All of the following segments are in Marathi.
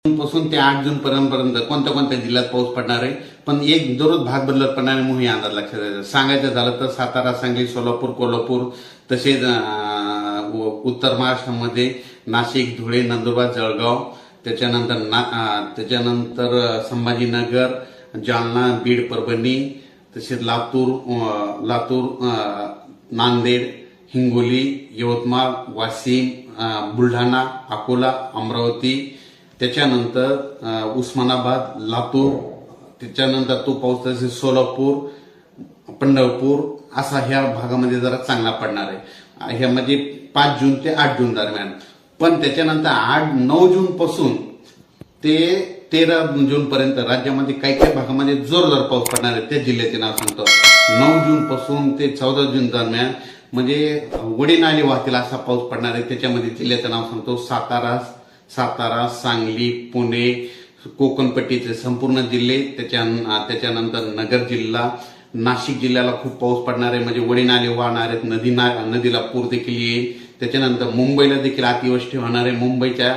पासून ते 8 जून पर्यंत कोणत्या कोणत्या जिल्ह्यात पाऊस पडणार आहे, पण एक दररोज भाग बदलत पडणार आहे म्हणून अंदाज लक्षात द्यायचा. सांगायचं झालं तर सातारा, सांगली, सोलापूर, कोल्हापूर, तसेच उत्तर महाराष्ट्रामध्ये नाशिक, धुळे, नंदुरबार, जळगाव, त्याच्यानंतर संभाजीनगर, जालना, बीड, परभणी, तसेच लातूर, नांदेड, हिंगोली, यवतमाळ, वाशिम, बुलढाणा, अकोला, अमरावती, त्याच्यानंतर उस्मानाबाद, लातूर, त्याच्यानंतर तो पाऊस तसेच सोलापूर, पंढरपूर असा ह्या भागामध्ये जरा चांगला पडणार आहे. ह्यामध्ये 5 जून ते 8 जून दरम्यान. पण त्याच्यानंतर 8-9 जून पासून ते 13 जून पर्यंत राज्यामध्ये काही काही भागामध्ये जोरदार पाऊस पडणार आहे. त्या जिल्ह्याचे नाव सांगतो. 9 जून पासून ते 14 जून दरम्यान म्हणजे वडी नाले वाहतील असा पाऊस पडणार आहे. त्याच्यामध्ये जिल्ह्याचं नाव सांगतो. सातारा, सांगली, पुणे, कोकणपट्टीचे संपूर्ण जिल्हे, त्याच्यानंतर नगर जिल्हा, नाशिक जिल्ह्याला खूप पाऊस पडणार आहे. म्हणजे वडी नाले वाहणार आहेत, नदीला पूर देखील येईल. त्याच्यानंतर मुंबईला देखील अतिवृष्टी होणार आहे. मुंबईच्या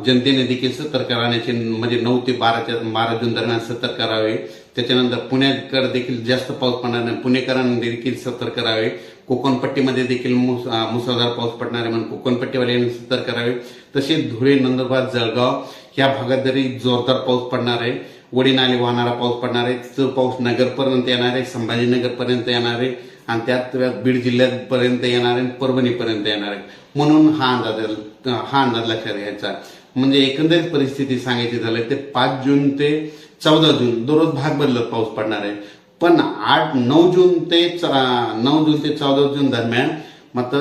जनतेने देखील सतर्क राहण्याचे म्हणजे 9 ते 12 जून दरम्यान सतर्क राहावे. त्याच्यानंतर पुण्याकडे देखील जास्त पाऊस पडणार नाही, पुणेकरांनी देखील सतर्क राहावे. कोकणपट्टीमध्ये देखील मुसळधार पाऊस पडणार आहे म्हणून कोकणपट्टीवाल्यांनी सतर्क राहावे. तसेच धुळे, नंदुरबार, जळगाव या भागात जरी जोरदार पाऊस पडणार आहे, वडी नाले वाहणारा पाऊस पडणार आहे. तो पाऊस नगरपर्यंत येणार आहे, संभाजीनगरपर्यंत येणार आहे आणि त्यात बीड जिल्ह्यापर्यंत येणार आहे, परभणीपर्यंत येणार आहे. म्हणून हा अंदाज लक्षात घ्यायचा. म्हणजे एकंदरीत परिस्थिती सांगायची झाली ते 5 जून ते 14 जून दररोज भाग बदलत पाऊस पडणार आहे. पण 9 जून ते 14 जून दरम्यान मात्र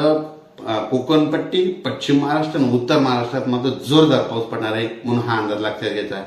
कोकणपट्टी, पश्चिम महाराष्ट्र आणि उत्तर महाराष्ट्रात मात्र जोरदार पाऊस पडणार आहे म्हणून हा अंदाज लक्षात घ्यायचा.